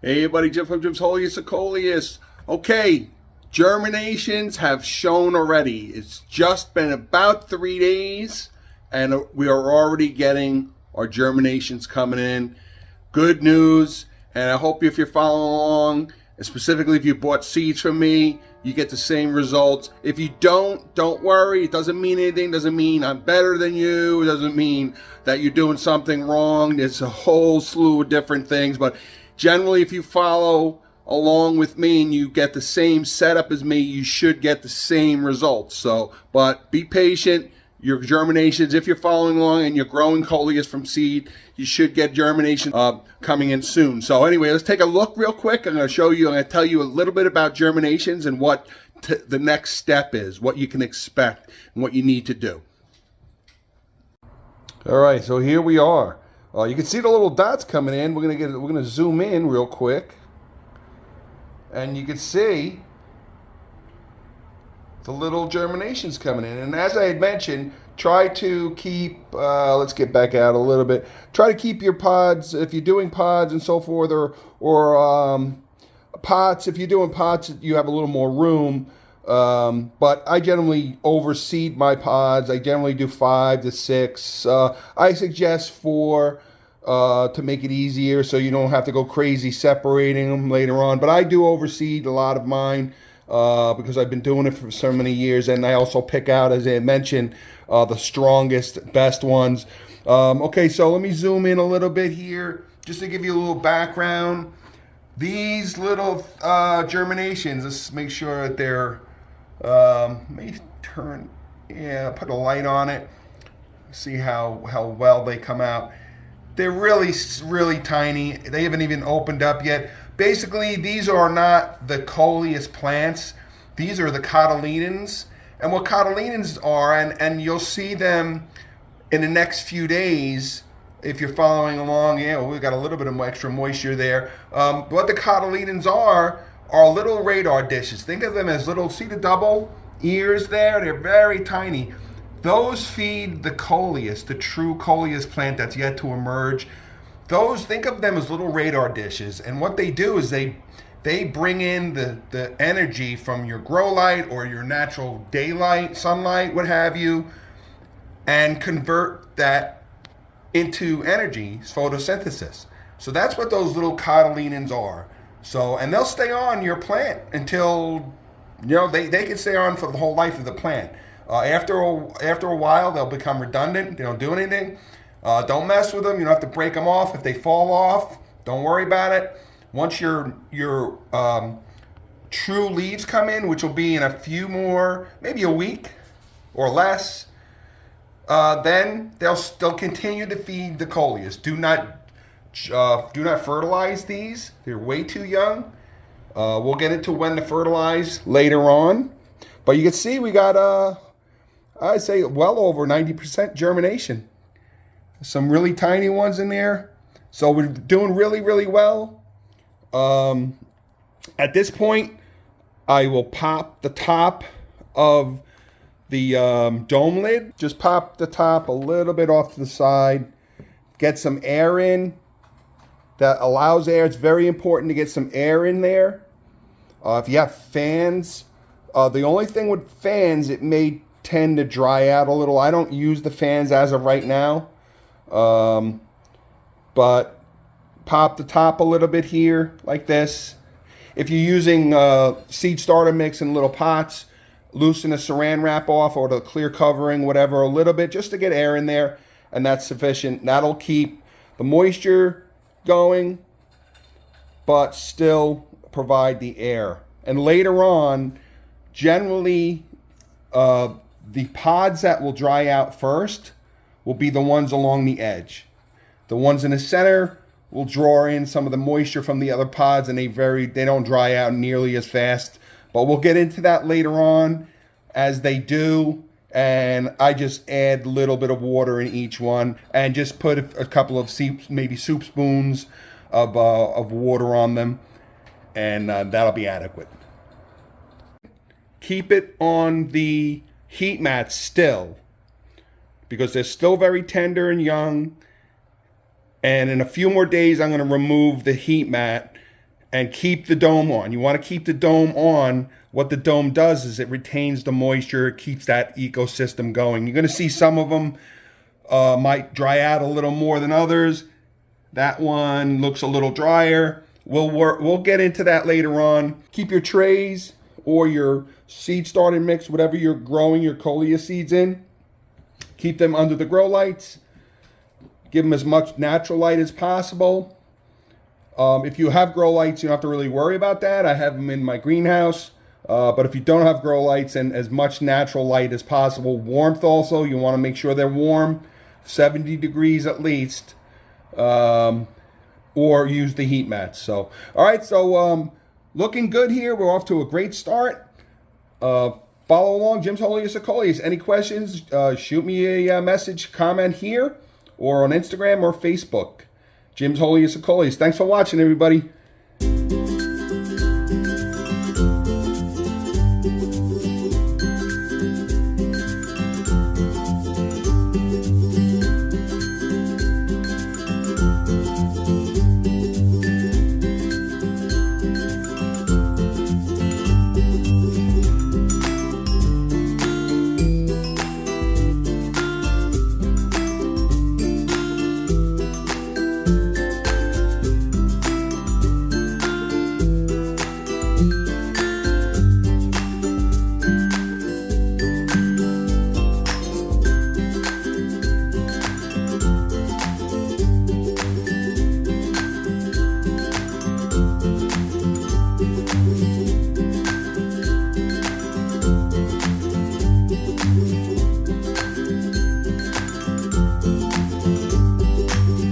Hey everybody, Jim from Jim's Coleus. Okay, germinations have shown already. It's just been about 3 days and we are already getting our germinations coming in. Good news, and I hope if you're following along, and specifically if you bought seeds from me, you get the same results. If you don't worry. It doesn't mean anything. It doesn't mean I'm better than you. It doesn't mean that you're doing something wrong. There's a whole slew of different things, but generally, if you follow along with me and you get the same setup as me, you should get the same results. But be patient. Your germinations, if you're following along and you're growing Coleus from seed, you should get germination coming in soon. So anyway, let's take a look real quick. I'm going to tell you a little bit about germinations and what the next step is, what you can expect and what you need to do. All right, so here we are. You can see the little dots coming in. We're gonna zoom in real quick, and you can see the little germinations coming in. And as I had mentioned, try to keep. Let's get back out a little bit. Try to keep your pods if you're doing pods and so forth, or pots. If you're doing pots, you have a little more room. But I generally overseed my pods. I generally do 5 to 6. I suggest 4 to make it easier so you don't have to go crazy separating them later on. But I do overseed a lot of mine because I've been doing it for so many years, and I also pick out, as I mentioned, the strongest, best ones. Okay, so let me zoom in a little bit here just to give you a little background. These little germinations, let's make sure that they're, put a light on it, see how well they come out. They're really, really tiny. They haven't even opened up yet. Basically, these are not the Coleus plants. These are the cotyledons. And what cotyledons are, and you'll see them in the next few days, if you're following along. Yeah, we've got a little bit of extra moisture there. What the cotyledons are little radar dishes. Think of them as little, see the double ears there? They're very tiny. Those feed the Coleus, the true Coleus plant that's yet to emerge. Those, think of them as little radar dishes. And what they do is they bring in the energy from your grow light or your natural daylight, sunlight, what have you, and convert that into energy, photosynthesis. So that's what those little cotyledons are. So, and they'll stay on your plant until, they can stay on for the whole life of the plant. After a while, they'll become redundant. They don't do anything. Don't mess with them. You don't have to break them off. If they fall off, don't worry about it. Once your true leaves come in, which will be in a few more, maybe a week or less, then they'll continue to feed the Coleus. Do not fertilize these. They're way too young. We'll get into when to fertilize later on. But you can see we got, I'd say, well over 90% germination. Some really tiny ones in there. So we're doing really, really well. At this point, I will pop the top of the dome lid. Just pop the top a little bit off to the side. Get some air in. That allows air. It's very important to get some air in there. If you have fans, the only thing with fans, it may tend to dry out a little. I don't use the fans as of right now. But pop the top a little bit here, like this. If you're using seed starter mix in little pots, loosen the saran wrap off or the clear covering, whatever, a little bit, just to get air in there, and that's sufficient. That'll keep the moisture going, but still provide the air. And later on, generally, the pods that will dry out first will be the ones along the edge. The ones in the center will draw in some of the moisture from the other pods, and they don't dry out nearly as fast. But we'll get into that later on as they do. And I just add a little bit of water in each one, and just put a couple of maybe soup spoons of water on them, and that'll be adequate. Keep it on the heat mat still, because they're still very tender and young. And in a few more days, I'm going to remove the heat mat and keep the dome on. You want to keep the dome on. What the dome does is it retains the moisture, it keeps that ecosystem going. You're going to see some of them might dry out a little more than others. That one looks a little drier. We'll get into that later on. Keep your trays or your seed starting mix, whatever you're growing your Coleus seeds in. Keep them under the grow lights. Give them as much natural light as possible. If you have grow lights, you don't have to really worry about that. I have them in my greenhouse. But if you don't have grow lights, and as much natural light as possible. Warmth also, you want to make sure they're warm, 70 degrees at least, or use the heat mats. So, all right, so looking good here. We're off to a great start. Follow along, Jim's Holiest of Coleus. Any questions, shoot me a message, comment here, or on Instagram or Facebook. Jim's Holiest of Coleus. Thanks for watching, everybody.